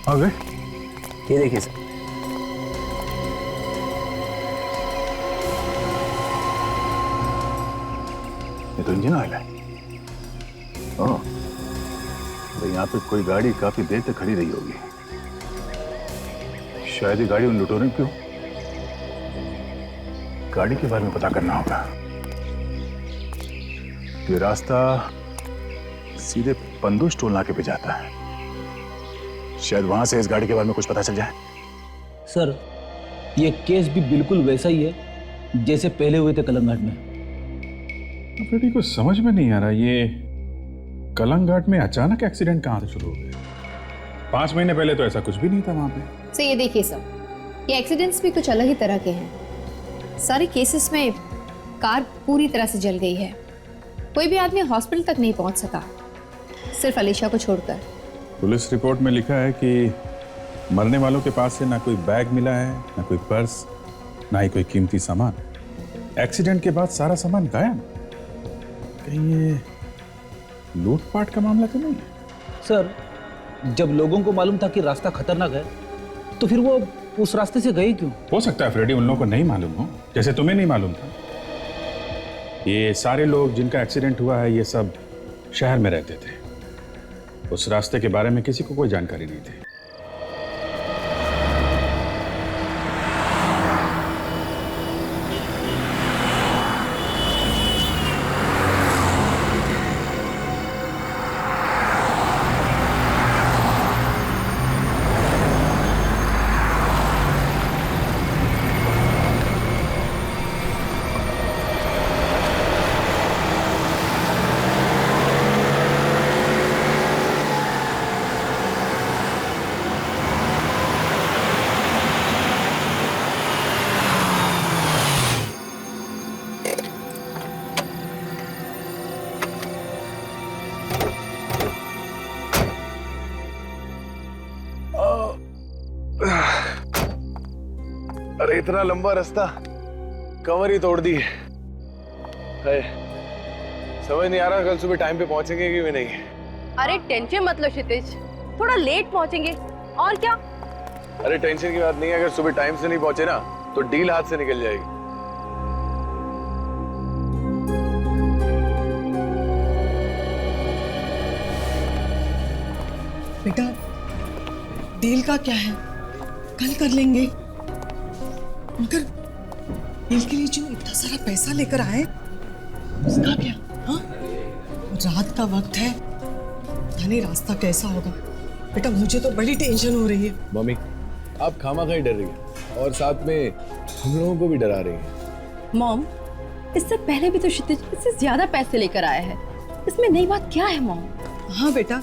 आ गए? ये देखिए सर। ये तो इंजन ऑयल है। ओह, तो यहाँ पे कोई गाड़ी काफी देर तक खड़ी रही होगी। शायद ये गाड़ी उन लुटेरों की हो। गाड़ी के बारे में पता करना होगा। ये रास्ता सीधे पंदुष टोल नाके पे जाता है। शायद वहां से इस गाड़ी के बारे में कुछ पता चल जाए। सर, ये केस भी बिल्कुल वैसा ही है जैसे पहले हुए थे कलंग घाट में। फ्रेडी को समझ में नहीं आ रहा, ये कलंग घाट में अचानक एक्सीडेंट कहां से शुरू हो गया? 5 महीने पहले तो ऐसा कुछ भी नहीं था वहां पे। सो ये देखिए सर, ये एक्सीडेंट्स भी कुछ अलग ही तरह के हैं। सारे केसेस में कार पूरी तरह से जल गई है। कोई भी आदमी हॉस्पिटल तक नहीं पहुंच सका, सिर्फ अलीशा को छोड़कर। पुलिस रिपोर्ट में लिखा है कि मरने वालों के पास से ना कोई बैग मिला है, ना कोई पर्स, ना ही कोई कीमती सामान। एक्सीडेंट के बाद सारा सामान गायब। कहीं ये लूटपाट का मामला तो नहीं है? सर, जब लोगों को मालूम था कि रास्ता खतरनाक है तो फिर वो उस रास्ते से गए क्यों? हो सकता है फ्रेडी उन लोगों को नहीं मालूम हो, जैसे तुम्हें नहीं मालूम था। ये सारे लोग जिनका एक्सीडेंट हुआ है ये सब शहर में रहते थे। उस रास्ते के बारे में किसी को कोई जानकारी नहीं थी। अरे इतना लंबा रास्ता, कमर ही तोड़ दी है। समझ नहीं आ रहा कल सुबह टाइम पे पहुंचेंगे कि भी नहीं। अरे टेंशन मत लो क्षितिज, थोड़ा लेट पहुंचेंगे और क्या। अरे टेंशन की बात नहीं है, अगर सुबह टाइम से नहीं पहुंचे ना तो डील हाथ से निकल जाएगी। बेटा, डील का क्या है, कल कर लेंगे। मगर डील के लिए जो इतना सारा पैसा लेकर आए उसका क्या? हाँ, रात का वक्त है, पता नहीं रास्ता कैसा होगा। बेटा मुझे तो बड़ी टेंशन हो रही है। मम्मी आप खामा-खा ही डर रही है और साथ में हम लोगों को भी डरा रही है। मॉम, इससे पहले भी तो क्षितिज इससे ज्यादा पैसे लेकर आया है, इसमें नई बात क्या है मॉम? हाँ बेटा,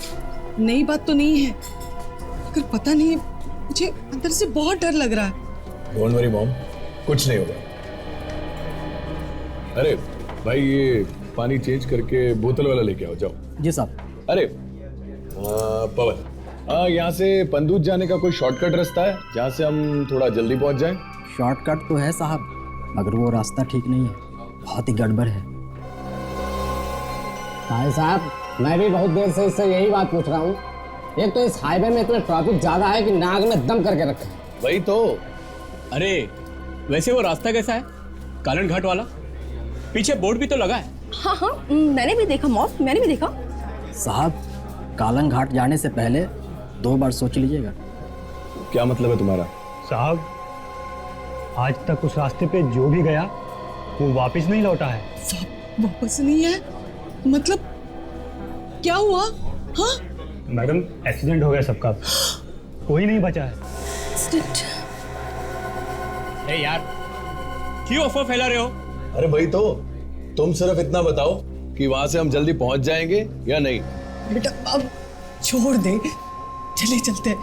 नई बात तो नहीं है, मगर पता नहीं मुझे अंदर से बहुत डर लग रहा है। डोंट वरी मॉम, कुछ नहीं होगा। अरे भाई ये पानी चेंज करके बोतल वाला लेके आओ, जाओ। जी साहब। अरे पवन, यहाँ से पंदूज जाने का कोई शॉर्टकट रास्ता है जहाँ से हम थोड़ा जल्दी पहुँच जाएं? शॉर्टकट तो है साहब, मगर वो रास्ता ठीक नहीं है, बहुत ही गड़बड़ है। भाई साहब, मैं भी बहुत देर से इससे यही बात पूछ रहा हूँ। एक तो इस हाईवे में इतना ट्रैफिक ज्यादा है कि नाक में दम करके रखा है। वही तो। अरे वैसे वो रास्ता कैसा है, कालन घाट वाला? पीछे बोर्ड भी तो लगा है। हाँ हाँ, मैंने भी देखा मॉम, मैंने भी देखा। साहब, कालंग घाट जाने से पहले 2 बार सोच लीजिएगा। क्या मतलब है तुम्हारा? साहब, आज तक उस रास्ते पे जो भी गया वो वापस नहीं लौटा है। वापस नहीं है? मतलब क्या हुआ? हाँ मैडम, एक्सीडेंट हो गया सबका, कोई नहीं बचा है। एक्सीडेंट? ए यार, क्यों अफवाह फैला रहे हो? अरे भाई तो तुम सिर्फ इतना बताओ कि वहां से हम जल्दी पहुंच जाएंगे या नहीं। बेटा अब छोड़ दे, चले चलते हैं।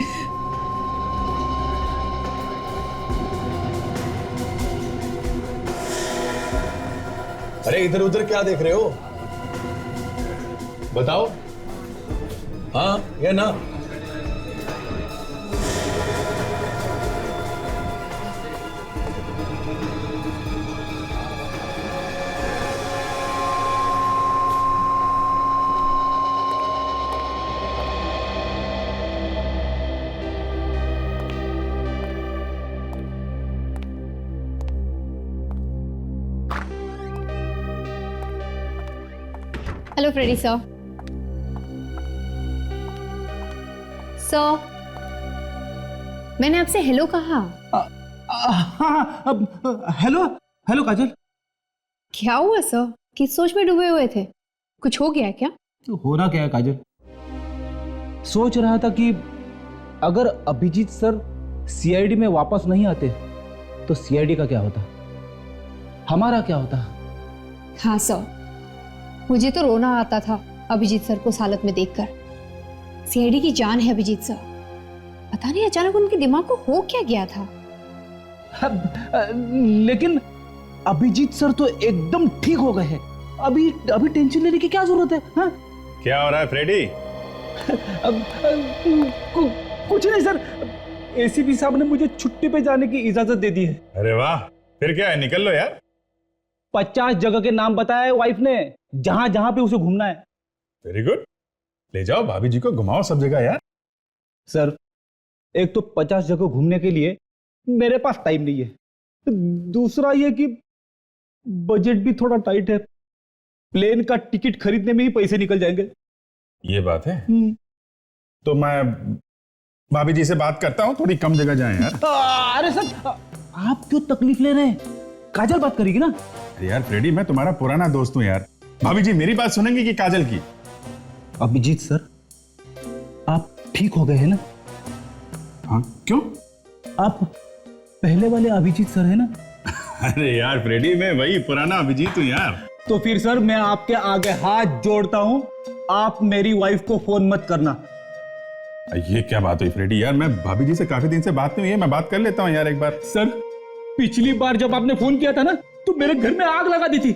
अरे इधर उधर क्या देख रहे हो, बताओ हाँ या ना। Hello Freddy sir. सर, मैंने आपसे हेलो कहा। हेलो हेलो काजल। क्या हुआ सर? किस सोच में डूबे हुए थे? कुछ हो गया क्या? तो होना क्या है काजल, सोच रहा था कि अगर अभिजीत सर सीआईडी में वापस नहीं आते तो सीआईडी का क्या होता, हमारा क्या होता। हाँ सर, मुझे तो रोना आता था अभिजीत सर को इस हालत में देखकर। सीआईडी की जान है अभिजीत सर। पता नहीं अचानक उनके दिमाग को हो क्या गया था। लेकिन अभिजीत सर तो एकदम ठीक हो गए हैं। अभी अभी टेंशन लेने की क्या जरूरत है? हाँ? क्या हो रहा है फ्रेडी? कुछ नहीं सर, एसीपी साहब ने मुझे छुट्टी पे जाने की इजाजत दे दी है। अरे वाह, फिर क्या है, निकल लो यार। 50 जगह के नाम बताए वाइफ ने, जहां जहां पे उसे घूमना है। वेरी गुड, ले जाओ भाभी जी को घुमाओ सब जगह यार। सर, एक तो 50 जगह घूमने के लिए मेरे पास टाइम नहीं है, दूसरा ये कि बजट भी थोड़ा टाइट है। प्लेन का टिकट खरीदने में ही पैसे निकल जाएंगे। ये बात है। तो मैं भाभी जी से बात करता हूँ, थोड़ी कम जगह जाएं यार। अरे सर, आप क्यों तकलीफ ले रहे हैं? काजल बात करेगी ना। अरे यार फ्रेडी, मैं तुम्हारा पुराना दोस्त हूँ यार। भाभी जी मेरी बात सुनेंगे कि काजल की? अभिजीत सर, आप ठीक हो गए हैं ना? हाँ, क्यों? आप पहले वाले अभिजीत सर है ना? अरे यार फ्रेडी, मैं वही पुराना अभिजीत हूँ यार। तो फिर सर मैं आपके आगे हाथ जोड़ता हूं, आप मेरी वाइफ को फोन मत करना। ये क्या बात हुई फ्रेडी? यार मैं भाभी जी से काफी दिन से बात नहीं हुई है, मैं बात कर लेता हूँ यार एक बार। सर, पिछली बार जब आपने फोन किया था ना, तो मेरे घर में आग लगा दी थी।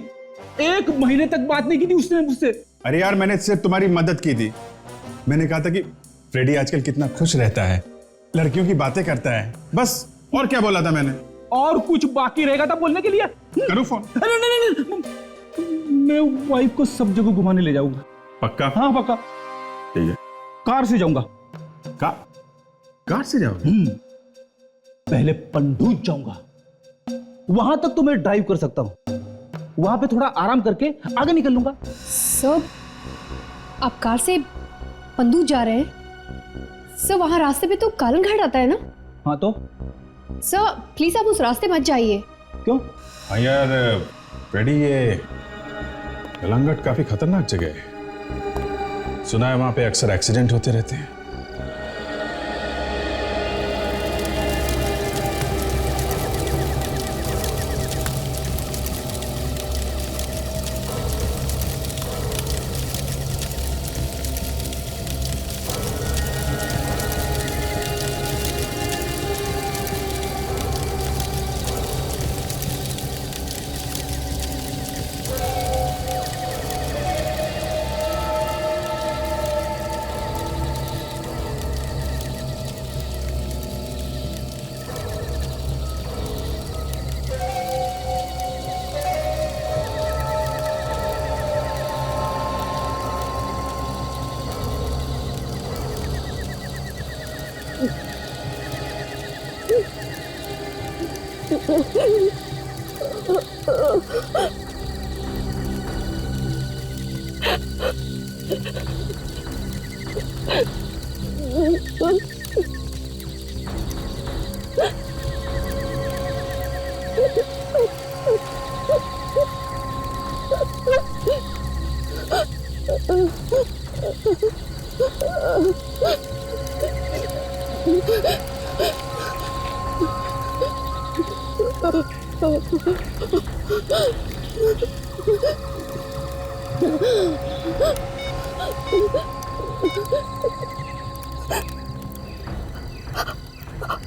1 महीने तक बात नहीं की थी उसने मुझसे। अरे यार, मैंने सिर्फ तुम्हारी मदद की थी। मैंने कहा था कि फ्रेडी आजकल कितना खुश रहता है, लड़कियों की बातें करता है, बस। और क्या बोला था मैंने? और कुछ बाकी रहेगा था बोलने के लिए? करूँ फोन? नहीं, मैं वाइफ को सब जगह घुमाने ले जाऊंगा। पक्का? हाँ पक्का। ठीक है। कार से जाऊंगा। कार से जाओगे? पहले पंडूज जाऊंगा, वहां तक तो मैं ड्राइव कर सकता हूं, वहां पे थोड़ा आराम करके आगे निकल लूंगा। सर, आप कार से पंदूज जा रहे हैं? सर, वहां रास्ते पे तो कालन घाट आता है ना? हाँ तो? सर प्लीज आप उस रास्ते मत जाइए। क्यों? हाँ यार फ्रेडी, ये कलंगट काफी खतरनाक जगह है। सुना है वहां पे अक्सर एक्सीडेंट होते रहते हैं।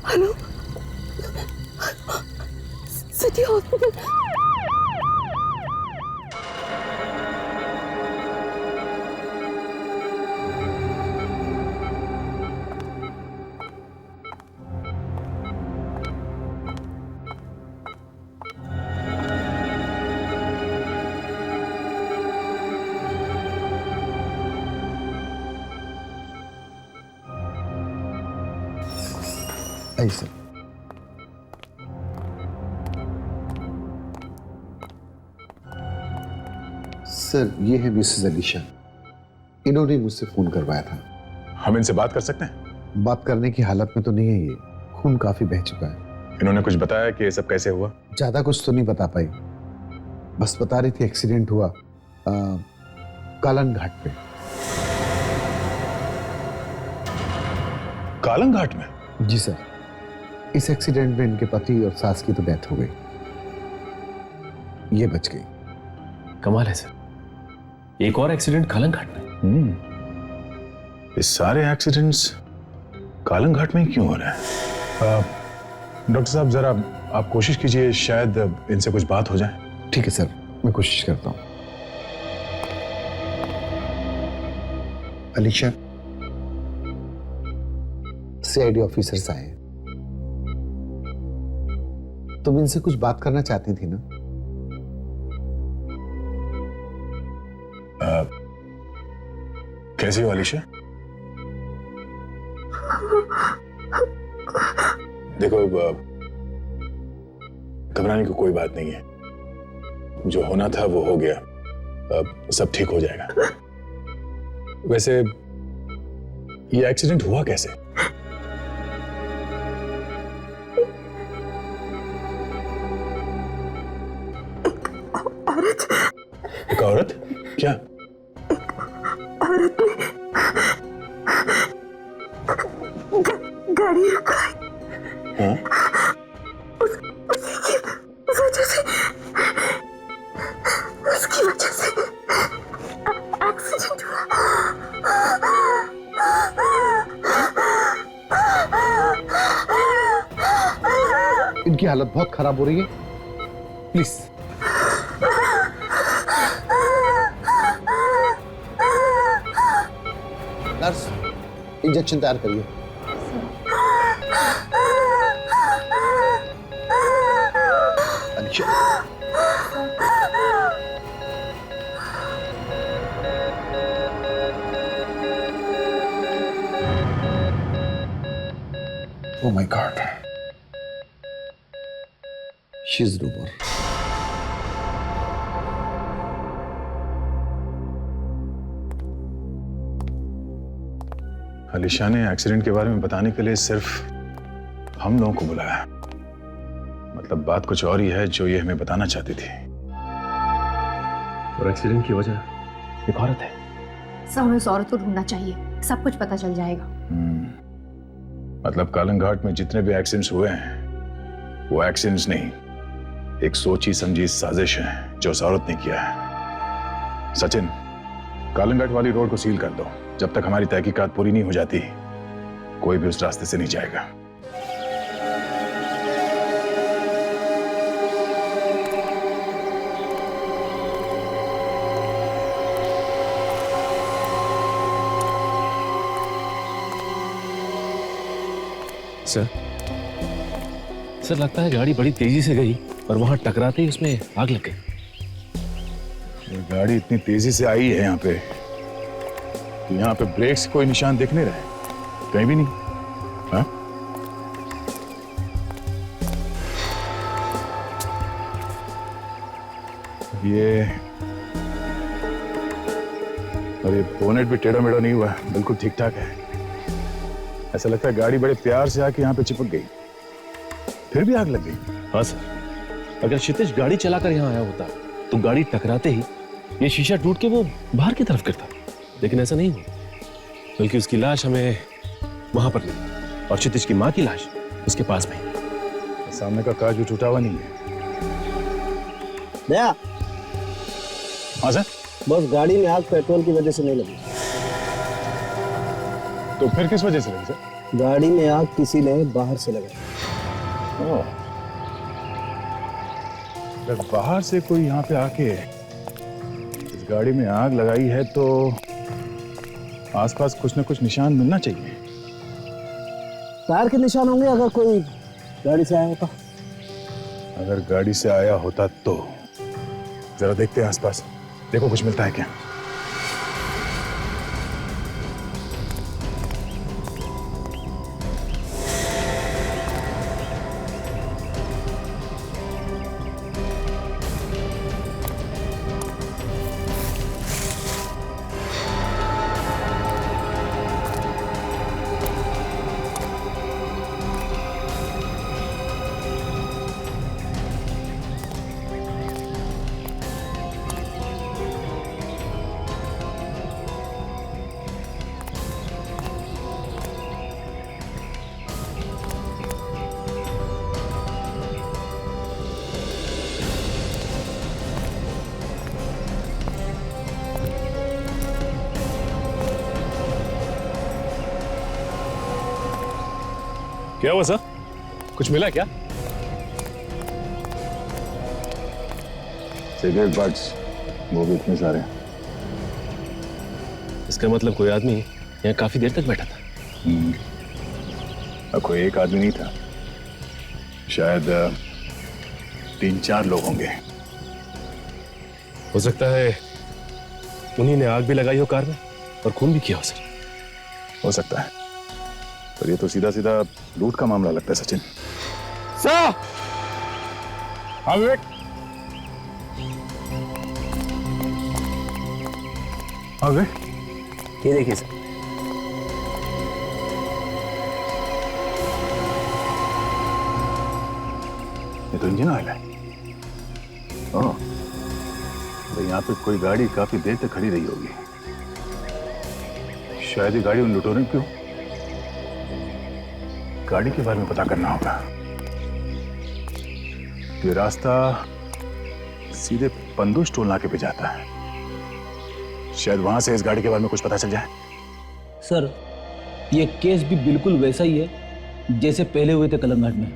Hello, city hospital. ऐसे सर, ये है मिसेस अलीशा। इन्होंने मुझसे फोन करवाया था। हम इनसे बात कर सकते हैं? बात करने की हालत में तो नहीं है ये, खून काफी बह चुका है। इन्होंने कुछ बताया कि ये सब कैसे हुआ? ज्यादा कुछ तो नहीं बता पाई, बस बता रही थी एक्सीडेंट हुआ कालन घाट पे। कालन घाट में? जी सर, इस एक्सीडेंट में इनके पति और सास की तो डेथ हो गई, ये बच गई। कमाल है सर, एक और एक्सीडेंट कालन घाट में। ये सारे एक्सीडेंट्स कालन घाट में ही क्यों हो रहे हैं? डॉक्टर साहब, जरा आप कोशिश कीजिए, शायद इनसे कुछ बात हो जाए। ठीक है सर, मैं कोशिश करता हूं। अलीशा, सीआईडी ऑफिसर्स आए। तुम इनसे कुछ बात करना चाहती थी ना? कैसी हो अलीशा? देखो, घबराने की कोई बात नहीं है, जो होना था वो हो गया, अब सब ठीक हो जाएगा। वैसे ये एक्सीडेंट हुआ कैसे? एक औरत? क्या? औरत ने गाड़ी रुकाई। हाँ? उसकी वजह से एक्सीडेंट हुआ। इनकी हालत बहुत खराब हो रही है, प्लीज। नर्स, इंजेक्शन तैयार करिए। अच्छा, Oh my God. She's Ruber. Alisha ने एक्सीडेंट के बारे में बताने के लिए सिर्फ हम लोगों को बुलाया। मतलब बात कुछ और ही है जो ये हमें बताना चाहती थी। और एक्सीडेंट की वजह एक औरत है। सब हमें उस औरत को ढूंढना चाहिए, सब कुछ पता चल जाएगा। मतलब कालन घाट में जितने भी एक्सीडेंट्स हुए हैं वो एक्सीडेंट्स नहीं, एक सोची समझी साजिश है जो उस औरत ने किया है। सचिन, कालन घाट वाली रोड को सील कर दो। जब तक हमारी तहकीकात पूरी नहीं हो जाती कोई भी उस रास्ते से नहीं जाएगा। सर लगता है गाड़ी बड़ी तेजी से गई और वहां टकराते ही उसमें आग लग गई। ये गाड़ी इतनी तेजी से आई है यहाँ पे कि यहाँ पे ब्रेक्स कोई निशान दिख नहीं रहे, कहीं भी नहीं। हाँ? और ये बोनेट भी टेढ़ा मेढ़ा नहीं हुआ, बिल्कुल ठीक ठाक है। ऐसा लगता है गाड़ी बड़े प्यार से आके यहाँ पे चिपक गई, फिर भी आग लग गई। हाँ सर, अगर क्षितिज गाड़ी चलाकर यहाँ आया होता तो गाड़ी टकराते ही ये शीशा टूट के वो बाहर की तरफ गिरता, लेकिन ऐसा नहीं हुआ, बल्कि उसकी लाश हमें वहां पर मिली और क्षितिज की माँ की लाश उसके पास में। सामने का कांच भी टूटा हुआ नहीं है। दया, हाँ सर। बस गाड़ी में आग पेट्रोल की वजह से नहीं लगी। तो फिर किस वजह से लगी सर? गाड़ी में आग किसी ने बाहर से लगाई। अगर बाहर से कोई यहाँ पे आके इस गाड़ी में आग लगाई है तो आसपास कुछ न कुछ निशान मिलना चाहिए। टायर के निशान होंगे अगर कोई गाड़ी से आया होता। अगर गाड़ी से आया होता तो जरा देखते हैं आसपास, देखो कुछ मिलता है क्या। क्या हुआ सर? कुछ मिला क्या? सिगरेट बट्स, वो भी इतने सारे। इसका मतलब कोई आदमी यहाँ काफी देर तक बैठा था। अब कोई एक आदमी नहीं था, शायद 3-4 लोग होंगे। हो सकता है उन्हीं ने आग भी लगाई हो कार में और खून भी किया हो सर। हो सकता है, पर ये तो सीधा सीधा लूट का मामला लगता है सचिन। सर! हाँ विवेक। हाँ विवेक, ये देखिए सर। ये तो इंजन ऑयल है। ओह, तो यहाँ पे कोई गाड़ी काफी देर तक खड़ी रही होगी। शायद ये गाड़ी उन लुटेरों की हो। गाड़ी के बारे में पता करना होगा। ये रास्ता सीधे पंदू स्टोल नाके पे जाता है। शायद वहां से इस गाड़ी के बारे में कुछ पता चल जाए। सर, ये केस भी बिल्कुल वैसा ही है जैसे पहले हुए थे कलंघाट में।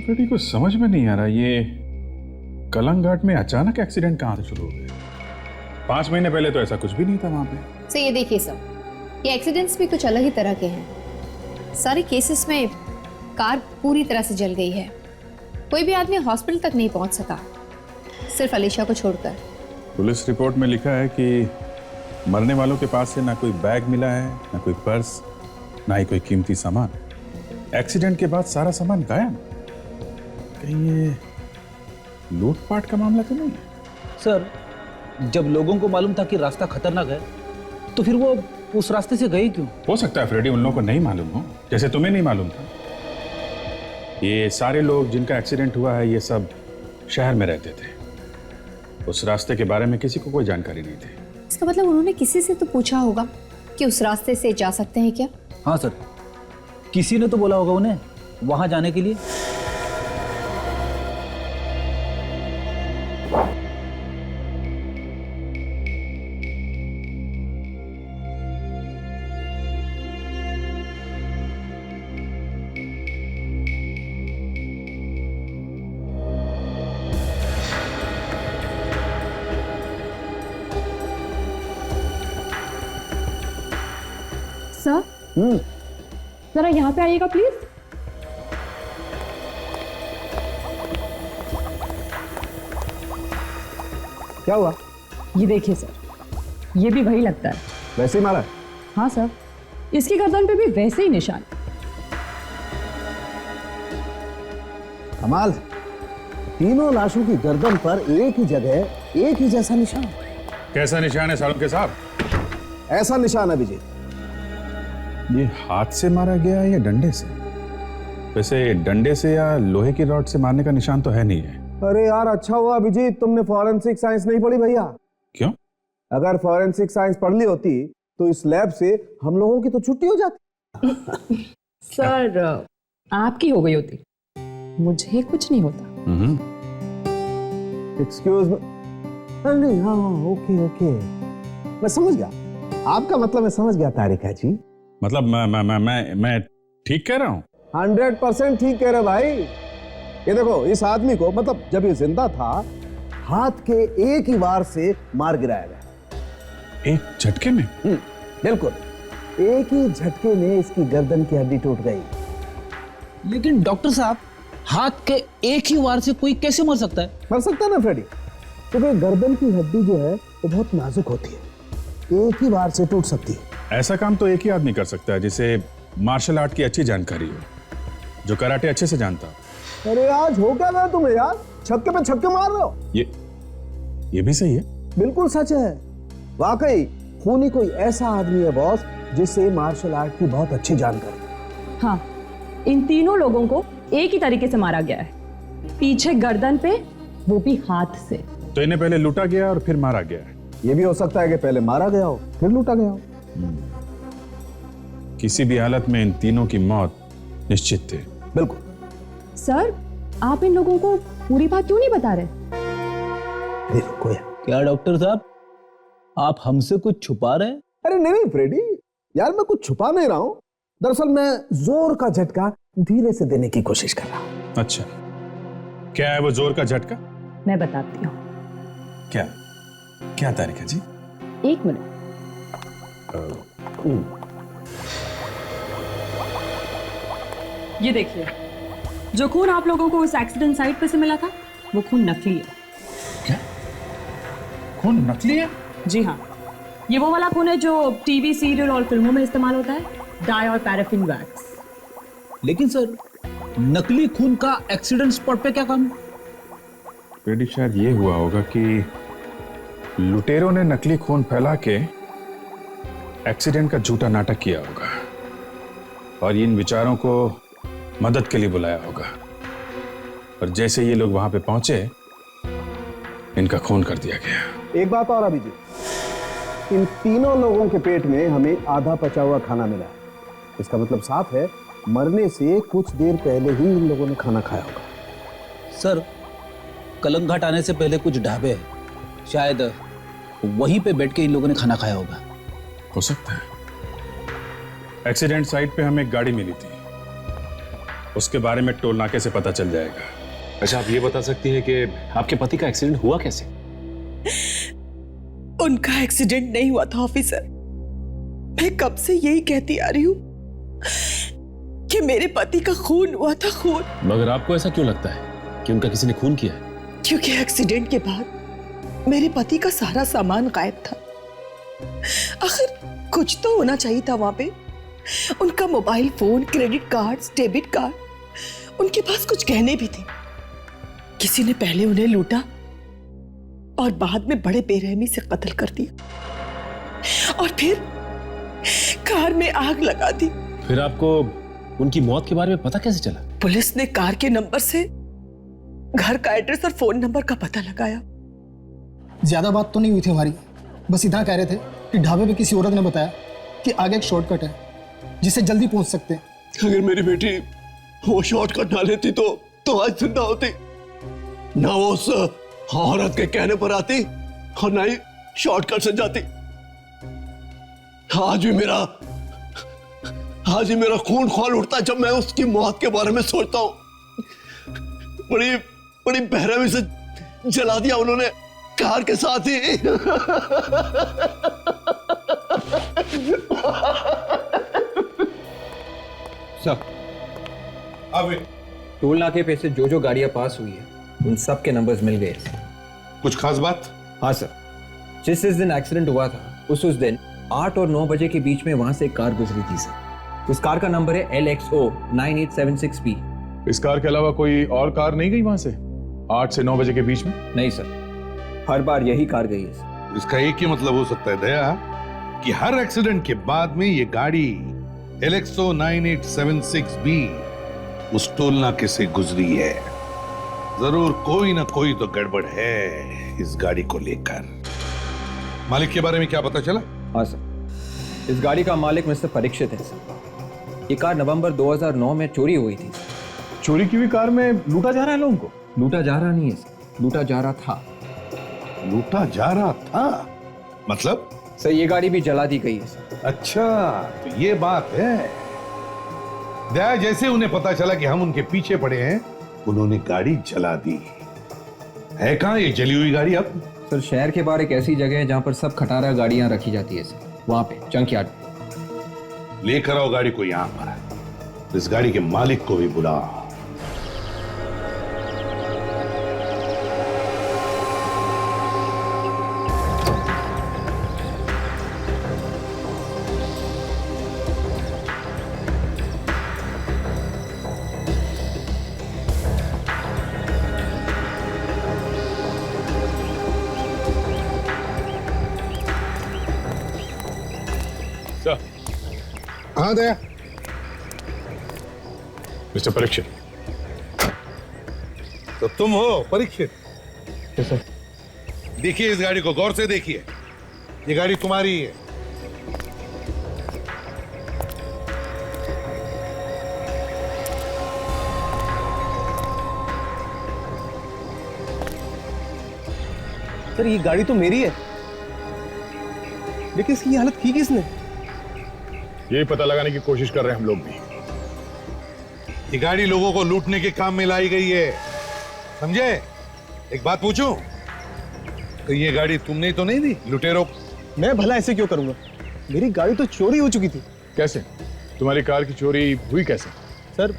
फ्रेडी को समझ में नहीं आ रहा, ये कलंघाट में अचानक एक्सीडेंट कहां से शुरू हो गया? 5 महीने पहले तो ऐसा कुछ भी नहीं था वहां पे। सर ये देखिए सर, ये एक्सीडेंट्स भी कुछ अलग ही तरह के हैं। सारे केसेस में कार पूरी तरह से जल गई है। कोई भी आदमी हॉस्पिटल तक नहीं पहुंच सका, सिर्फ अलीशा को छोड़कर। पुलिस रिपोर्ट में लिखा है कि मरने वालों के पास से ना कोई बैग मिला है, ना कोई पर्स, ना ही कोई कीमती सामान। एक्सीडेंट के बाद सारा सामान गायब। कहीं ये लूटपाट का मामला तो नहीं है? सर, जब लोगों को मालूम था कि रास्ता खतरनाक है तो फिर वो उस रास्ते से गए क्यों? हो सकता है फ्रेडी उन लोगों को नहीं मालूम हो, जैसे तुम्हें नहीं मालूम था। ये सारे लोग जिनका एक्सीडेंट हुआ है, ये सब शहर में रहते थे। उस रास्ते के बारे में किसी को कोई जानकारी नहीं थी। इसका मतलब उन्होंने किसी से तो पूछा होगा कि उस रास्ते से जा सकते हैं क्या? हाँ सर, किसी ने तो बोला होगा उन्हें वहां जाने के लिए। सर, जरा यहाँ पे आइएगा प्लीज। क्या हुआ? ये देखिए सर, ये भी वही लगता है। वैसे ही मारा? हाँ सर, इसकी गर्दन पे भी वैसे ही निशान। कमाल, तीनों लाशों की गर्दन पर एक ही जगह एक ही जैसा निशान। कैसा निशान है सालुंके साहब? ऐसा निशान है विजय। ये हाथ से मारा गया है या डंडे से? वैसे डंडे से या लोहे की रॉड से मारने का निशान तो है नहीं है। अरे यार, अच्छा हुआ अभिजीत तुमने फॉरेंसिक साइंस नहीं पढ़ी भैया। क्यों? अगर फॉरेंसिक साइंस पढ़ ली होती तो इस लैब से हम लोगों की तो छुट्टी हो जाती। सर, आपकी हो गई होती, मुझे कुछ नहीं होता। Excuse me. नहीं, हाँ ओके ओके, मैं समझ गया आपका मतलब। मैं समझ गया तारिका जी। मतलब मैं ठीक कह रहा हूँ? 100% ठीक कह रहे भाई। ये देखो, इस आदमी को मतलब जब ये जिंदा था, हाथ के एक ही वार से मार गिराया गया। एक झटके में? बिल्कुल, एक ही झटके में इसकी गर्दन की हड्डी टूट गई। लेकिन डॉक्टर साहब, हाथ के एक ही वार से कोई कैसे मर सकता है? मर सकता है ना फ्रेडी, क्योंकि गर्दन की हड्डी जो है वो बहुत नाजुक होती है, एक ही वार से टूट सकती है। ऐसा काम तो एक ही आदमी कर सकता है जिसे मार्शल आर्ट की अच्छी जानकारी हो, जो कराटे अच्छे से जानता हो। अरे आज हो क्या गया तुम्हें यार? छक्के पे छक्के मार रहे हो। ये भी सही है। बिल्कुल सच है। वाकई खूनी कोई ऐसा आदमी है बॉस जिसे मार्शल आर्ट की बहुत अच्छी जानकारी। हाँ, इन तीनों लोगों को एक ही तरीके से मारा गया है, पीछे गर्दन पे, वो भी हाथ से। तो इन्हें पहले लूटा गया और फिर मारा गया है। ये भी हो सकता है कि पहले मारा गया हो फिर लूटा गया हो। किसी भी हालत में इन तीनों की मौत निश्चित थी। बिल्कुल। सर, आप इन लोगों को पूरी बात क्यों नहीं बता रहे? रुको यार। क्या डॉक्टर साहब, आप हमसे कुछ छुपा रहे हैं? अरे नहीं फ्रेडी, यार मैं कुछ छुपा नहीं रहा हूं। दरअसल मैं जोर का झटका धीरे से देने की कोशिश कर रहा हूं। अच्छा, क्या है वो जोर का झटका? मैं बताती हूँ। क्या क्या तारिका जी? 1 मिनट। ये देखिए, जो खून आप लोगों को उस एक्सीडेंट साइट पे से मिला था वो खून नकली है। क्या? खून नकली है? जी हाँ, ये वो वाला खून है जो टीवी सीरियल और फिल्मों में इस्तेमाल होता है, डाई और पैराफिन वैक्स। लेकिन सर, नकली खून का एक्सीडेंट स्पॉट पे क्या काम? बेटी शायद ये हुआ होगा कि लुटेरों ने नकली खून फैला के एक्सीडेंट का झूठा नाटक किया होगा और इन विचारों को मदद के लिए बुलाया होगा, और जैसे ये लोग वहां पे पहुंचे इनका खून कर दिया गया। एक बात और अभी जी, इन तीनों लोगों के पेट में हमें आधा पचा हुआ खाना मिला है। इसका मतलब साफ है मरने से कुछ देर पहले ही इन लोगों ने खाना खाया होगा। सर, कलंग घाट आने से पहले कुछ ढाबे हैं, शायद वहीं पे बैठ के इन लोगों ने खाना खाया होगा। हो सकता है। एक्सीडेंट साइट पे हमें एक गाड़ी मिली थी, उसके बारे में टोल नाके से पता चल जाएगा। अच्छा, आप ये बता सकती हैं कि आपके पति का एक्सीडेंट हुआ कैसे? उनका एक्सीडेंट नहीं हुआ था ऑफिसर। मैं कब से यही कहती आ रही हूँ कि मेरे पति का खून हुआ था, खून। मगर आपको ऐसा क्यों लगता है कि उनका किसी ने खून किया है? क्योंकि एक्सीडेंट के बाद मेरे पति का सारा सामान गायब था। आखिर कुछ तो होना चाहिए था वहां पे। उनका mobile phone, credit cards, debit card, उनके पास कुछ गहने भी थे। किसी ने पहले उन्हें लूटा और बाद में बड़े बेरहमी से कत्ल कर दिया और फिर कार में आग लगा दी। फिर आपको उनकी मौत के बारे में पता कैसे चला? पुलिस ने कार के नंबर से घर का एड्रेस और फोन नंबर का पता लगाया। ज्यादा बात तो नहीं हुई थी हमारी, बस इतना कह रहे थे कि ढाबे पे किसी औरत ने बताया कि आगे एक शॉर्टकट है जिससे जल्दी पहुंच सकते हैं। अगर मेरी बेटी वो शॉर्टकट ना लेती तो आज जिंदा होती, ना वो उस औरत के कहने पर आती और ना ही शॉर्टकट से जाती। आज ही मेरा खून खौल उठता है जब मैं उसकी मौत के बारे में सोचता हूं। बड़ी बेरहमी से जला दिया उन्होंने कार के साथ ही। सर, अब टोल नाके पे से जो गाड़ियां पास हुई है उन सब के नंबर्स मिल गए। कुछ खास बात? हाँ सर, जिस दिन एक्सीडेंट हुआ था उस दिन 8 और 9 बजे के बीच में वहां से एक कार गुजरी थी सर। उस कार का नंबर है LXO 9876B। इस कार के अलावा कोई और कार नहीं गई वहां से 8 से 9 बजे के बीच में? नहीं सर, हर बार यही कार गई है सर। इसका एक ही मतलब हो सकता है दया कि हर एक्सीडेंट के बाद में ये गाड़ी LXO 9876B उस टोल नाके से गुजरी है। जरूर कोई ना कोई तो गड़बड़ है इस गाड़ी को लेकर। मालिक के बारे में क्या पता चला? हाँ सर, इस गाड़ी का मालिक मिस्टर परीक्षित है सर। ये कार नवंबर 2009 में चोरी हुई थी। चोरी की हुई कार में लूटा जा रहा है लोगों को? लूटा जा रहा नहीं है सर, लूटा जा रहा था। लूटा जा रहा था मतलब? सर, ये गाड़ी भी जला दी गई है सर। अच्छा, तो ये बात है। दया, जैसे उन्हें पता चला कि हम उनके पीछे पड़े हैं, उन्होंने गाड़ी जला दी। है कहां ये जली हुई गाड़ी अब? सर, शहर के बाहर एक ऐसी जगह है जहां पर सब खटारा गाड़ियां रखी जाती है सर, वहां पे जंकयार्ड पे। लेकर आओ गाड़ी को यहां पर। इस गाड़ी के मालिक को भी बुलाओ। हाँ दया। मिस्टर परीक्षित। तो तुम हो परीक्षित? सर, देखिए इस गाड़ी को गौर से देखिए, ये गाड़ी तुम्हारी है। सर, ये गाड़ी तो मेरी है, लेकिन इसकी हालत की किसने? यही पता लगाने की कोशिश कर रहे हैं हम लोग भी। ये गाड़ी लोगों को लूटने के काम में लाई गई है, समझे? एक बात पूछूं, तो ये गाड़ी तुमने तो नहीं दी लुटेरों? मैं भला ऐसे क्यों करूंगा? मेरी गाड़ी तो चोरी हो चुकी थी। कैसे? तुम्हारी कार की चोरी हुई कैसे? सर,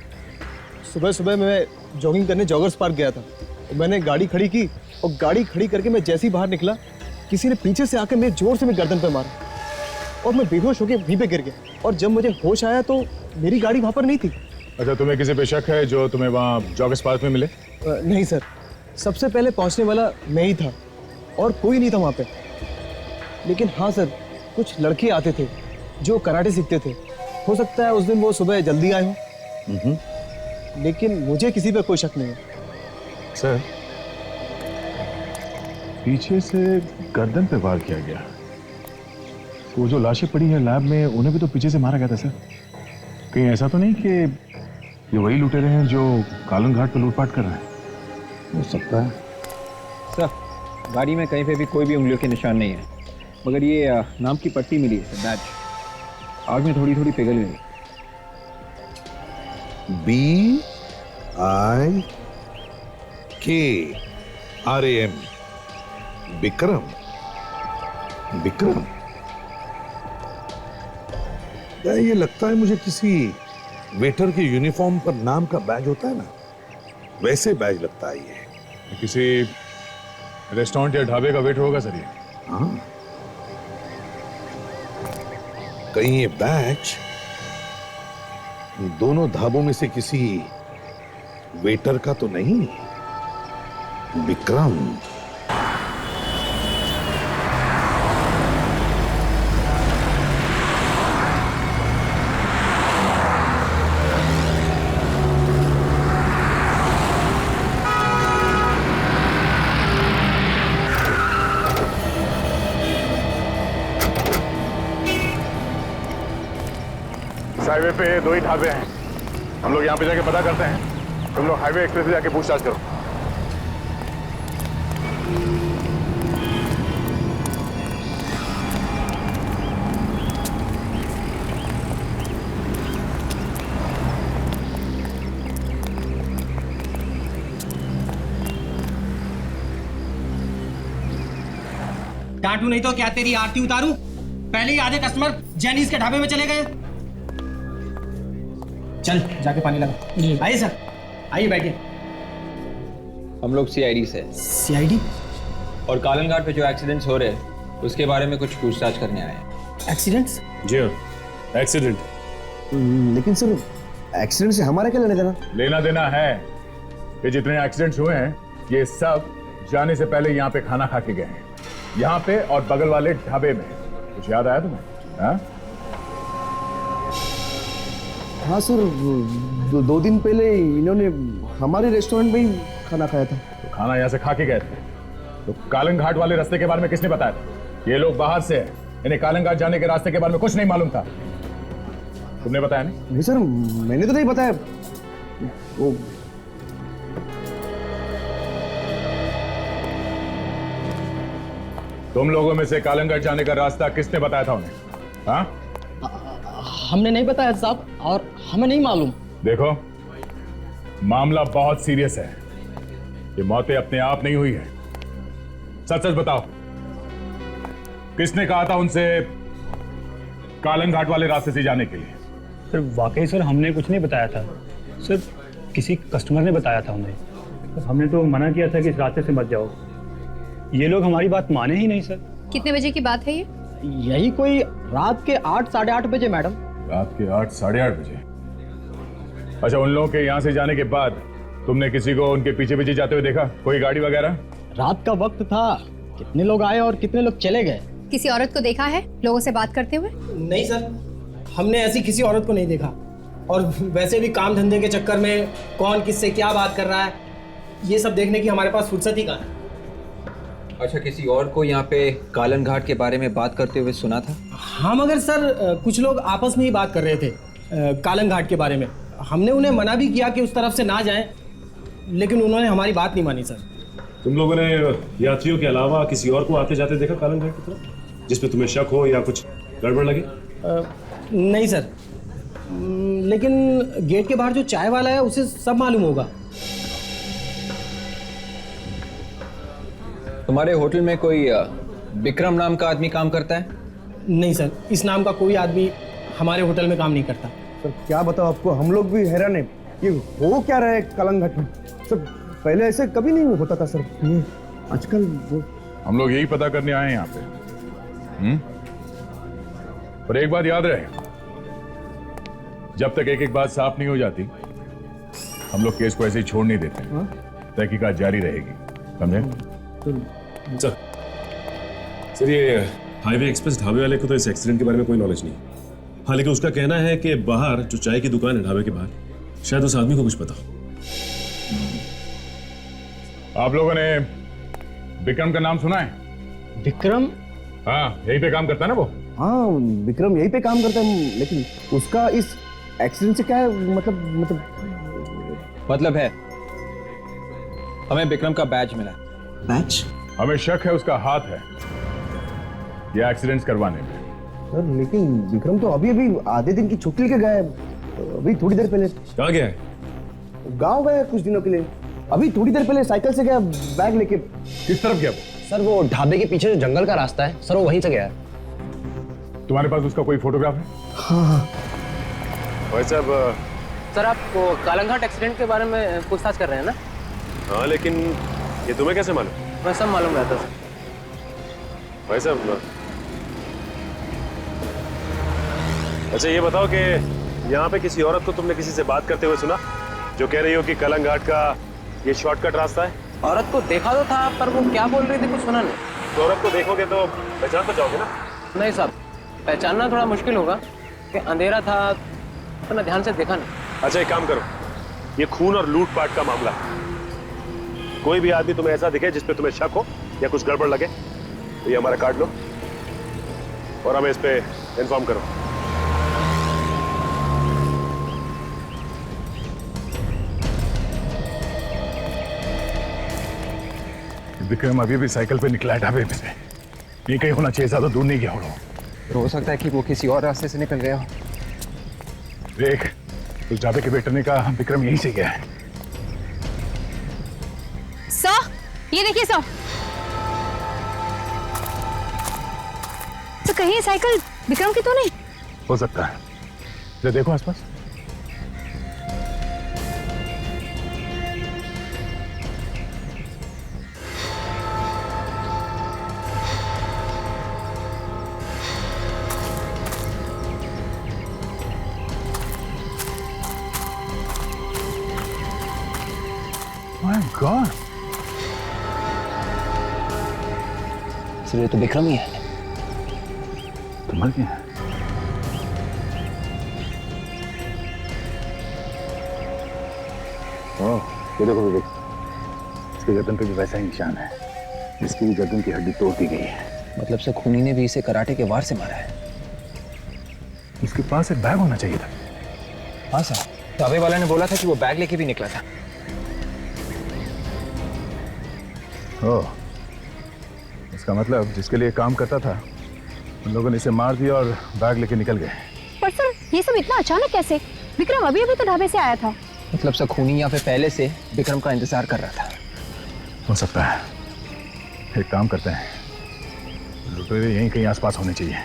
सुबह सुबह मैं जॉगिंग करने जॉगर्स पार्क गया था। मैंने गाड़ी खड़ी की और गाड़ी खड़ी करके मैं जैसे ही बाहर निकला, किसी ने पीछे से आकर मेरे जोर से मेरी गर्दन पे मारा और मैं बेहोश होकर वहीं पे गिर गया। और जब मुझे होश आया तो मेरी गाड़ी वहां पर नहीं थी। अच्छा, तुम्हें किसी पे शक है जो तुम्हें वहाँ जॉगर्स पार्क में मिले? नहीं सर, सबसे पहले पहुंचने वाला मैं ही था और कोई नहीं था वहां पे। लेकिन हाँ सर, कुछ लड़के आते थे जो कराटे सीखते थे। हो सकता है उस दिन वो सुबह जल्दी आए हों, लेकिन मुझे किसी पे कोई शक नहीं है। सर, पीछे से गर्दन पे वार किया गया, तो वो जो लाशें पड़ी हैं लैब में, उन्हें भी तो पीछे से मारा गया था सर। कहीं ऐसा तो नहीं कि ये वही लुटेरे हैं जो कालन घाट पे लूटपाट कर रहे हैं? हो सकता है सर, गाड़ी में कहीं पे भी कोई भी उंगलियों के निशान नहीं है, मगर ये नाम की पट्टी मिली है, बैच आग में थोड़ी थोड़ी पिघल गई। BIKRAM, विक्रम। विक्रम, ये लगता है मुझे किसी वेटर के यूनिफॉर्म पर नाम का बैज होता है ना, वैसे बैज लगता है ये। किसी रेस्टोरेंट या ढाबे का वेटर होगा सर ये। हाँ, कहीं ये बैच दोनों ढाबों में से किसी वेटर का तो नहीं? विक्रम, हाईवे पे 2 ही ढाबे हैं। हम लोग यहाँ पे जाके पता करते हैं, तुम लोग हाईवे एक्सप्रेस से जाके पूछताछ करो। डांटू नहीं तो क्या तेरी आरती उतारूं? पहले ही आधे कस्टमर जैनीज के ढाबे में चले गए। चल जाके पानी लगा। आइए सर, आइए बैठिए। हम लोग सीआईडी से। सीआईडी? और कालन घाट पे जो एक्सीडेंट्स हो रहे हैं उसके बारे में कुछ पूछताछ करने आए हैं। एक्सीडेंट्स? जी हाँ, एक्सीडेंट। लेकिन सर, एक्सीडेंट से हमारा क्या लेना देना? लेना देना है। ये जितने एक्सीडेंट्स हुए हैं, ये सब जाने से पहले यहाँ पे खाना खा के गए हैं, यहाँ पे और बगल वाले ढाबे में। कुछ याद आया तुम्हें? हाँ? हाँ सर, 2 दिन पहले इन्होंने हमारे रेस्टोरेंट में ही खाना खाया था। तो खाना यहाँ से खा के गए थे, तो कालन घाट वाले रास्ते के बारे में किसने बताया था? ये लोग बाहर से हैं, इन्हें कालन घाट जाने के रास्ते के बारे में कुछ नहीं मालूम था। तुमने बताया नहीं? नहीं सर, मैंने तो नहीं बताया। वो तुम लोगों में से कालन घाट जाने का रास्ता किसने बताया था उन्हें? हाँ? हमने नहीं बताया साहब, और हमें नहीं मालूम। देखो, मामला बहुत सीरियस है। ये मौतें अपने आप नहीं हुई है। सच सच बताओ, किसने कहा था उनसे कालन घाट वाले रास्ते से जाने के लिए? सर वाकई सर, हमने कुछ नहीं बताया था सर, किसी कस्टमर ने बताया था उन्हें। हमने तो मना किया था कि इस रास्ते से मत जाओ। ये लोग हमारी बात माने ही नहीं सर। कितने बजे की बात है ये? यही कोई रात के 8 साढ़े 8 बजे मैडम। रात के 8 साढ़े 8 बजे? अच्छा, उन लोगों के यहाँ से जाने के बाद तुमने किसी को उनके पीछे पीछे जाते हुए देखा? कोई गाड़ी वगैरह? रात का वक्त था, कितने लोग आए और कितने लोग चले गए। किसी औरत को देखा है लोगों से बात करते हुए? नहीं सर, हमने ऐसी किसी औरत को नहीं देखा। और वैसे भी काम धंधे के चक्कर में कौन किससे क्या बात कर रहा है, ये सब देखने की हमारे पास फुर्सत ही कहाँ है। अच्छा, किसी और को यहाँ पे कालन घाट के बारे में बात करते हुए सुना था? हाँ, मगर सर कुछ लोग आपस में ही बात कर रहे थे कालन घाट के बारे में। हमने उन्हें मना भी किया कि उस तरफ से ना जाएं, लेकिन उन्होंने हमारी बात नहीं मानी सर। तुम लोगों ने यात्रियों के अलावा किसी और को आते जाते देखा कालन घाट की तरफ, जिसमें तुम्हें शक हो या कुछ गड़बड़ लगे? नहीं सर, लेकिन गेट के बाहर जो चाय वाला है उसे सब मालूम होगा। तुम्हारे होटल में कोई विक्रम नाम का आदमी काम करता है? नहीं सर, इस नाम का कोई आदमी हमारे होटल में काम नहीं करता। सर क्या बताओ आपको, हम लोग भी हैरान है कि हो क्या रहा है कालंग घाट में। सर पहले ऐसे कभी नहीं होता था सर, ये आजकल वो। हम लोग यही पता करने आए हैं यहाँ पे। पर एक बात याद रहे, जब तक एक एक बात साफ नहीं हो जाती हम लोग केस को ऐसे ही छोड़ नहीं देते। तहकीकात जारी रहेगी, समझे? सर ये हाईवे एक्सप्रेस ढाबे वाले को तो इस एक्सीडेंट के बारे में कोई नॉलेज नहीं। हाँ, लेकिन उसका कहना है कि बाहर जो चाय की दुकान है ढाबे के बाहर, शायद उस आदमी को कुछ पता हो। आप लोगों ने विक्रम का नाम सुना है? विक्रम? हाँ, यहीं पे काम करता है ना वो। हाँ विक्रम यहीं पे काम करता है, लेकिन उसका इस एक्सीडेंट से क्या है मतलब है हमें विक्रम का बैज मिला। बैच? हमें शक है उसका हाथ है ये एक्सीडेंट्स करवाने में। सर लेकिन विक्रम तो अभी अभी आधे दिन की छुट्टी लेके गया है, अभी थोड़ी देर पहले। कहाँ गया है? गाँव गया कुछ दिनों के लिए, अभी थोड़ी देर पहले साइकिल से गया बैग लेके। किस तरफ गया वो? सर वो ढाबे के पीछे जो जंगल का रास्ता है सर, वो वहीं से गया है। तुम्हारे पास उसका कोई फोटोग्राफ है? हाँ। भाई साहब, सर आप वो कालंघाट एक्सीडेंट के बारे में पूछताछ कर रहे हैं ना? हाँ, लेकिन ये तुम्हें कैसे मालूम? मैं सब मालूम रहता सर। भाई साहब, अच्छा ये बताओ कि यहाँ पे किसी औरत को तुमने किसी से बात करते हुए सुना, जो कह रही हो कि कालंग घाट का ये शॉर्टकट रास्ता है? औरत को देखा तो था, पर वो क्या बोल रही थी कुछ सुना नहीं। तो औरत को देखोगे तो पहचान तो जाओगे ना? नहीं साहब, पहचानना थोड़ा मुश्किल होगा कि अंधेरा था तो मैं ध्यान से देखा नहीं। अच्छा एक काम करो, ये खून और लूटपाट का मामला है। कोई भी आदमी तुम्हें ऐसा दिखे जिसपे तुम्हें शक हो या कुछ गड़बड़ लगे तो ये हमारा कार्ड लो और हमें इस पे इन्फॉर्म करो। विक्रम अभी भी साइकिल पे निकला है ढाबे पे से। ये कहीं होना चाहिए, ज्यादा दूर नहीं गया होगा। हो सकता है कि वो किसी और रास्ते से निकल गया हो। देख, उस ढाबे के वेटर ने कहा विक्रम यहीं से गया है। सर, ये देखिए सर। तो कहीं ये साइकिल विक्रम की तो नहीं? हो सकता है, जरा देखो आसपास। My God! सर ये तो विक्रम ही है। तो मर गया। ये देखो विवेक, इसके गर्दन पे भी वैसा ही निशान है, इसकी गर्दन की हड्डी तोड़ दी गई है। मतलब से खूनी ने भी इसे कराटे के वार से मारा है। इसके पास एक बैग होना चाहिए था। हाँ सर, ढाबे वाला ने बोला था कि वो बैग लेके भी निकला था। ओह, इसका मतलब जिसके लिए काम करता था उन लोगों ने इसे मार दिया और बैग लेके निकल गए। पर सर ये सब इतना अचानक कैसे? विक्रम अभी अभी तो ढाबे से आया था। मतलब से खूनी यहाँ पे पहले से विक्रम का इंतजार कर रहा था। हो सकता है। एक काम करते हैं, लुटेरे यहीं कहीं आसपास होने चाहिए।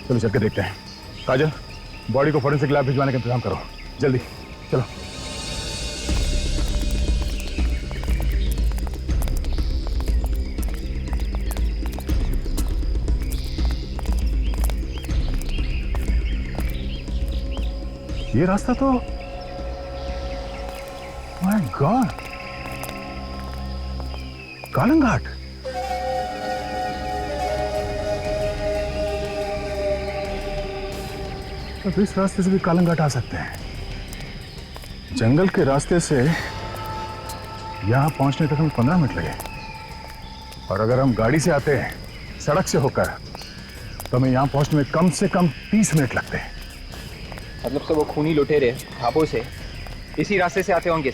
चलो चल के देखते हैं। काजल, बॉडी को फोरेंसिक लैब भिजवाने का इंतजाम करो, जल्दी चलो। ये रास्ता तो माय गॉड, कालंग घाट। तो इस रास्ते से भी कालंग घाट आ सकते हैं। जंगल के रास्ते से यहां पहुंचने तक हमें 15 मिनट लगे, और अगर हम गाड़ी से आते हैं सड़क से होकर तो हमें यहां पहुंचने में कम से कम 30 मिनट लगते हैं। मतलब से वो खूनी लुटेरे ढाबों से इसी रास्ते से आते होंगे,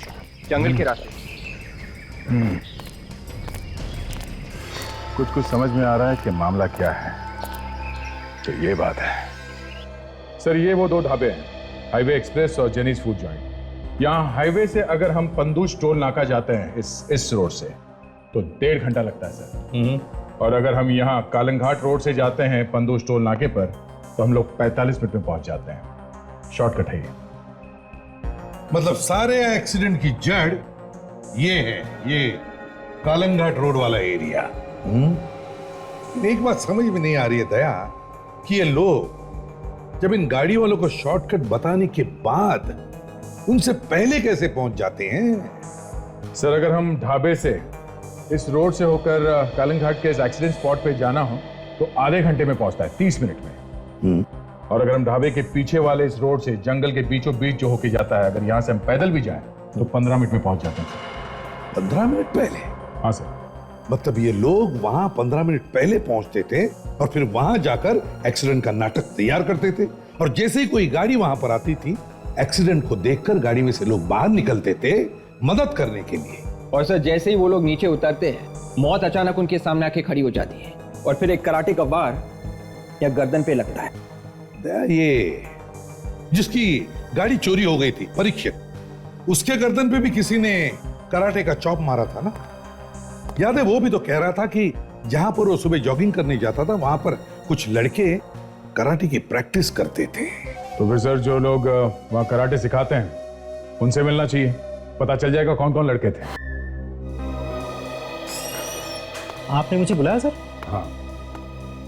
जंगल के रास्ते। कुछ समझ में आ रहा है कि मामला क्या है। तो ये बात है, सर ये वो दो ढाबे हैं, हाईवे एक्सप्रेस और जेनीज फूड जॉइंट। यहाँ हाईवे से अगर हम पंदूश टोल नाका जाते हैं इस रोड से तो 1.5 घंटा लगता है सर। और अगर हम यहाँ कालंघाट रोड से जाते हैं पंदूश टोल नाके पर तो हम लोग 45 मिनट में पहुंच जाते हैं। शॉर्टकट है ये। मतलब सारे एक्सीडेंट की जड़ ये है, ये कालंघाट रोड वाला एरिया। एक बात समझ में नहीं आ रही है दया कि ये लोग जब इन गाड़ी वालों को शॉर्टकट बताने के बाद उनसे पहले कैसे पहुंच जाते हैं। सर अगर हम ढाबे से इस रोड से होकर कालंघाट के इस एक्सीडेंट स्पॉट पे जाना हो तो आधे घंटे में पहुंचता है, 30 मिनट में। और अगर हम ढाबे के पीछे वाले इस रोड से जंगल के बीचों बीच जो होके जाता है, अगर यहां से हम पैदल भी जाएं तो 15 मिनट में पहुंच जाते हैं सर। 15 मिनट पहले? हाँ सर। मतलब ये लोग वहां 15 मिनट पहले पहुंचते थे और फिर वहां जाकर एक्सीडेंट का नाटक तैयार करते थे, और जैसे ही कोई गाड़ी वहां पर आती थी एक्सीडेंट को देखकर गाड़ी में से लोग बाहर निकलते थे मदद करने के लिए। और सर जैसे ही वो लोग नीचे उतरते हैं मौत अचानक उनके सामने आके खड़ी हो जाती है और फिर एक कराटे का वार या गर्दन पे लगता है। ये जिसकी गाड़ी चोरी हो गई थी परीक्षित, उसके गर्दन पे भी किसी ने कराटे का चॉप मारा था ना, याद है? वो भी तो कह रहा था कि जहां पर वो सुबह जॉगिंग करने जाता था वहां पर कुछ लड़के कराटे की प्रैक्टिस करते थे। तो फिर सर जो लोग वहां कराटे सिखाते हैं उनसे मिलना चाहिए, पता चल जाएगा कौन कौन लड़के थे। आपने मुझे बुलाया सर? हाँ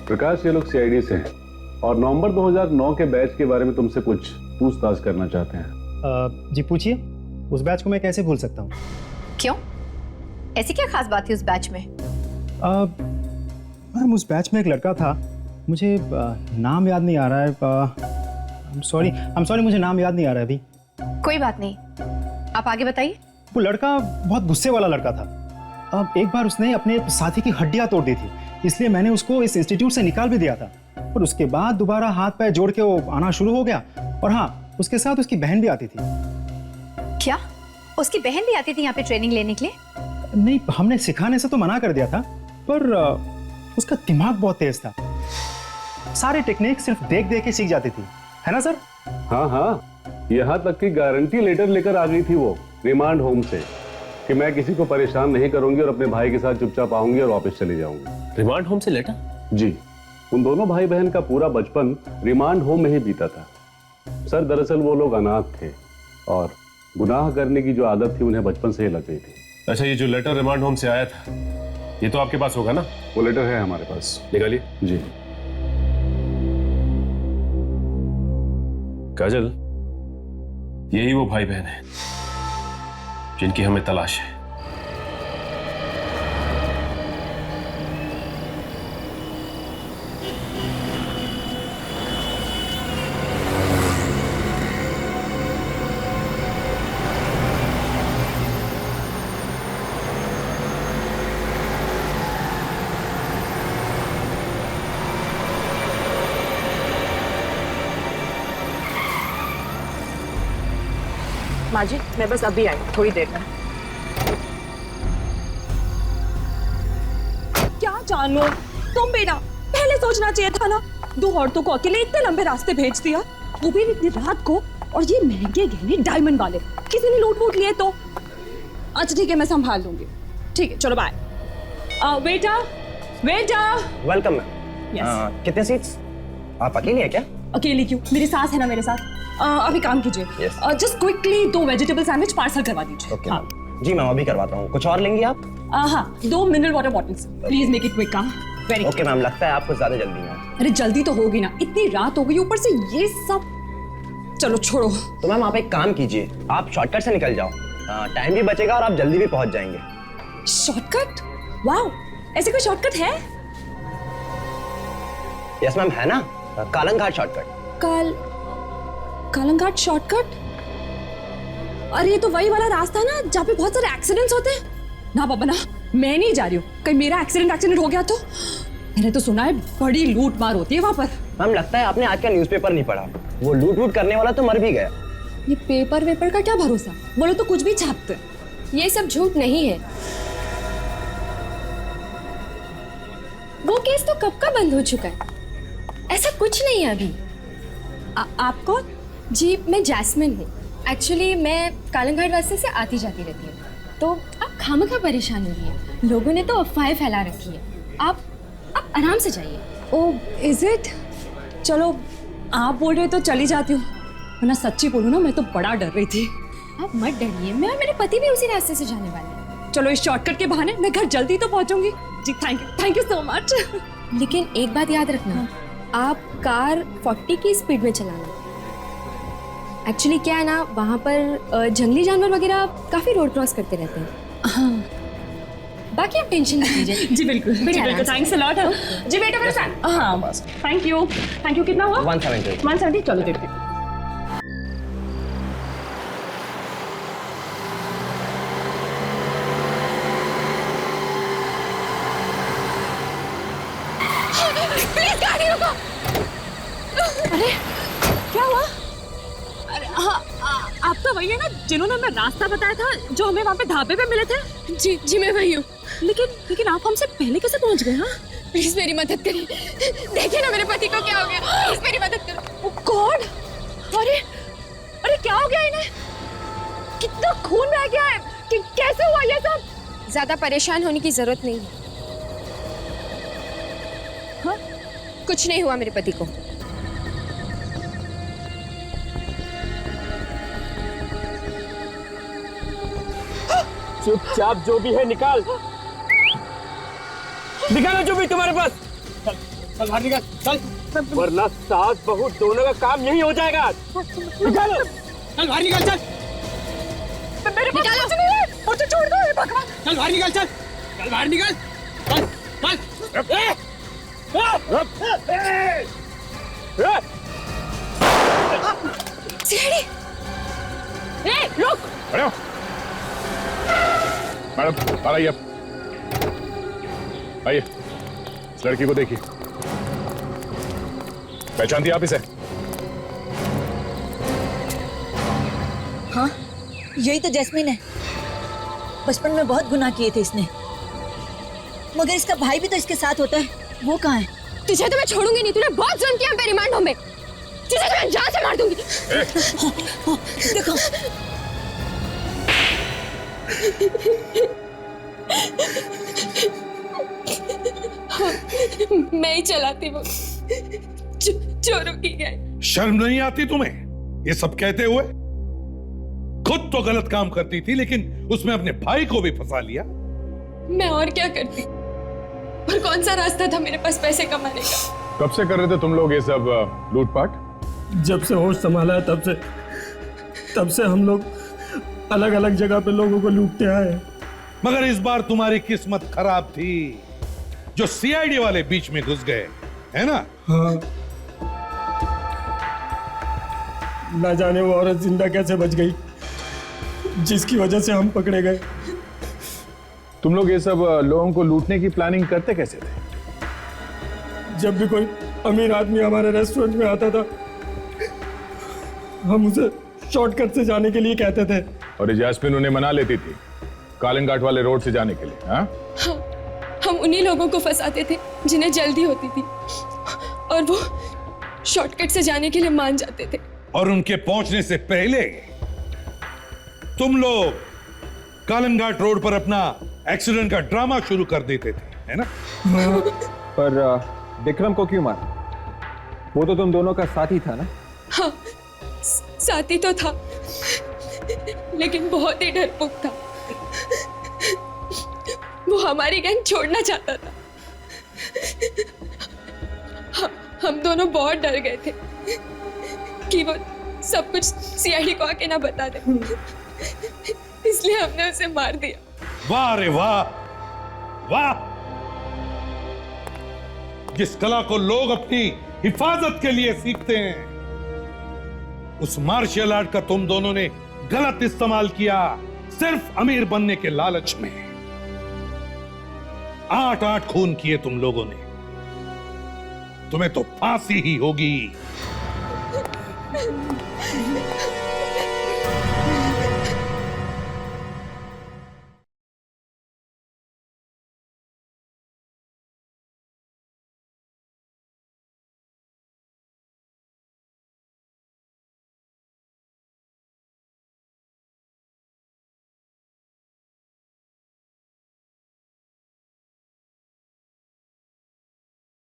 प्रकाश, ये लोग सीआईडी से हैं और नवंबर 2009 के बैच के बारे में तुमसे कुछ पूछताछ करना चाहते हैं। जी पूछिए। उस बैच को मैं कैसे भूल सकता हूँ? क्यों, ऐसी क्या खास बात थी उस बैच में? मैम उस बैच में एक लड़का था, मुझे नाम याद नहीं आ रहा है। आई एम सॉरी मुझे नाम याद नहीं आ रहा है अभी। कोई बात नहीं, आप आगे बताइए। वो लड़का बहुत गुस्से वाला लड़का था। अब एक बार उसने अपने साथी की हड्डियां तोड़ दी थी, इसलिए मैंने उसको इस इंस्टीट्यूट से निकाल भी दिया था। और उसके बाद दोबारा हाथ पैर जोड़ के वो आना शुरू हो गया। और हाँ, उसके साथ उसकी बहन भी आती थी। क्या उसकी बहन भी आती थी यहाँ पे ट्रेनिंग लेने के लिए? नहीं, हमने सिखाने से तो मना कर दिया था, पर उसका दिमाग बहुत तेज था। सारे टेक्निक सिर्फ देख देख के सीख जाती थी, है ना सर? हाँ हाँ, यहाँ तक की गारंटी लेटर लेकर आ गई थी वो रिमांड होम से कि मैं किसी को परेशान नहीं करूंगी और अपने भाई के साथ चुपचाप आऊंगी और वापस चली जाऊंगी। रिमांड होम से लेटर? जी, उन दोनों भाई बहन का पूरा बचपन रिमांड होम में ही बीता था। सर दरअसल वो लोग अनाथ थे और गुनाह करने की जो आदत थी उन्हें बचपन से ही लग गई थी। अच्छा, ये जो लेटर रिमांड होम से आया था ये तो आपके पास होगा ना? वो लेटर है हमारे पास, निकालिए। जी काजल, यही वो भाई बहन है जिनकी हमें तलाश है। माँ जी, मैं बस अभी आई, थोड़ी देर में। क्या जानू तुम बेटा, पहले सोचना चाहिए था ना। 2 औरतों को अकेले इतने लंबे रास्ते भेज दिया, वो भी इतनी रात को, और ये महंगे गहने डायमंड वाले। किसी ने लूट वूट लिए तो? अच्छा ठीक है, मैं संभाल लूंगी। ठीक है, चलो बाय। बेटा बेटा। Welcome ma'am. कितने सीट्स? आप अकेली है क्या? अकेली क्यों, मेरी सास है ना मेरे साथ। अभी काम कीजिए, just quickly 2 vegetable sandwich parcel करवा दीजिए। ओके जी मैम, अभी करवाता हूँ। कुछ और लेंगी आप? हाँ, 2 mineral water bottles, please make it quick. Very okay ma'am, लगता है आपको ज्यादा जल्दी है। अरे जल्दी तो होगी ना, इतनी रात हो गई, ऊपर से ये सब। चलो छोड़ो। तो मैम आप एक काम कीजिए, आप शॉर्टकट से निकल जाओ, टाइम भी बचेगा और आप जल्दी भी पहुंच जाएंगे। शॉर्टकट? वाओ, ऐसे कोई शॉर्टकट है? यस मैम, है ना, कालंघाट शॉर्टकट। कालंघाट शॉर्टकट? अरे ये तो वही वाला रास्ता है ना जहाँ पे बहुत सारे एक्सीडेंट्स होते हैं। ना बाबा ना, मैं नहीं जा रही हूँ, कहीं मेरा एक्सीडेंट हो गया तो। मैंने तो सुना है बड़ी लूट मार होती है वहां पर। मैम लगता है आपने आज का न्यूज़पेपर नहीं पढ़ा, वो लूट करने वाला तो मर भी गया। ये पेपर वेपर का क्या भरोसा, बोलो तो कुछ भी छापते। ये सब झूठ नहीं है। वो केस तो कब का बंद हो चुका है, ऐसा कुछ नहीं है अभी। आप कौन? जी मैं जैस्मिन हूँ। एक्चुअली मैं कालंघाट रास्ते से आती जाती रहती हूँ, तो आप खामखा परेशान हो रही है। लोगों ने तो अफवाहें फैला रखी है। आप आराम से जाइए। Oh is it? चलो आप बोल रहे तो चली जाती हूँ, वरना सच्ची बोलूँ ना मैं तो बड़ा डर रही थी। आप मत डरिए, मैं और मेरे पति भी उसी रास्ते से जाने वाले हैं। चलो इस शॉर्टकट के बहाने मैं घर जल्दी तो पहुँचूंगी। जी थैंक यू सो मच। लेकिन एक बात याद रखना, आप कार 40 की स्पीड में चलाना। एक्चुअली क्या है ना, वहाँ पर जंगली जानवर वगैरह काफ़ी रोड क्रॉस करते रहते हैं। हाँ, बाकी आप टेंशन नहीं लीजिए। जी बिल्कुल थैंक्स अ लॉट। जी बेटा मेरे साथ। हाँ बस थैंक यू कितना हुआ? 170। चलो देखते हैं। प्लीज गाड़ी रुको। अरे क्या हुआ? अरे हाँ आप तो वही है ना जिन्होंने हमें रास्ता बताया था, जो हमें वहाँ पे ढाबे पे मिले थे? जी मैं वही हूँ। लेकिन आप हमसे पहले कैसे पहुँच गए? हाँ प्लीज मेरी मदद करिए। देखिए ना मेरे पति को क्या हो गया, प्लीज मेरी मदद करो। ओह गॉड! अरे क्या हो गया इन्हें? कितना खून बह गया है? कैसे हुआ ये सब? ज्यादा परेशान होने की जरूरत नहीं है। हाँ? कुछ नहीं हुआ मेरे पति को। चुपचाप जो भी है निकाल जो भी तुम्हारे पास। चल बाहर निकल, चल। वरना सास बहू दोनों का काम यही हो जाएगा। निकालो। चल बाहर निकल, चल। मेरे पास कुछ नहीं है, मुझे छोड़ दो ये भगवान। चल बाहर निकल, चल बाहर निकल, सीढ़ी। रुक। मैडम आइए, आइए। इस लड़की को देखिए, पहचानती आप इसे? हाँ यही तो जैस्मिन है। बचपन में बहुत गुनाह किए थे इसने, मगर इसका भाई भी तो इसके साथ होता है। वो कहाँ है? तुझे तो मैं छोड़ूंगी नहीं। तूने बहुत जुल्म किया मेरे रिमांड होम में। तुझे तो मैं जान से मार दूंगी। देखो मैं ही चलाती हूँ, चोरों की गैंग। शर्म नहीं आती तुम्हें ये सब कहते हुए? खुद तो गलत काम करती थी, लेकिन उसमें अपने भाई को भी फंसा लिया। मैं और क्या करती, और कौन सा रास्ता था मेरे पास पैसे कमाने का? कब से कर रहे थे तुम लोग ये सब लूटपाट? जब से होश संभाला है तब से हम लोग अलग अलग जगह पे लोगों को लूटते आए। मगर इस बार तुम्हारी किस्मत खराब थी, जो सीआईडी वाले बीच में घुस गए, है ना? हाँ। ना जाने वो औरत जिंदा कैसे बच गई, जिसकी वजह से हम पकड़े गए। तुम लोग ये सब लोगों को लूटने की प्लानिंग करते कैसे थे? जब भी कोई अमीर आदमी हमारे रेस्टोरेंट में आता था, हम उसे शॉर्टकट से जाने के लिए कहते थे। और ये जैस्मिन उन्हें मना लेती थी कालंघाट वाले रोड से जाने के लिए। हाँ? हम उन्हीं लोगों को फंसाते थे जिन्हें जल्दी होती थी, और वो शॉर्टकट से जाने के लिए मान जाते थे। और उनके पहुंचने से पहले तुम लोग कालंघाट रोड पर अपना एक्सीडेंट का ड्रामा शुरू कर देते थे, है ना? पर विक्रम को क्यों मारा? वो तो तुम दोनों का साथी था ना? हाँ साथी तो था, लेकिन बहुत ही डरपोक था। वो हमारी गैंग छोड़ना चाहता था। हम दोनों बहुत डर गए थे कि वो सब कुछ सीआईडी को आके ना बता दे, इसलिए हमने उसे मार दिया। वाह रे वाह, वाह! जिस कला को लोग अपनी हिफाजत के लिए सीखते हैं, उस मार्शल आर्ट का तुम दोनों ने गलत इस्तेमाल किया, सिर्फ अमीर बनने के लालच में। 8 खून किए तुम लोगों ने, तुम्हें तो फांसी ही होगी।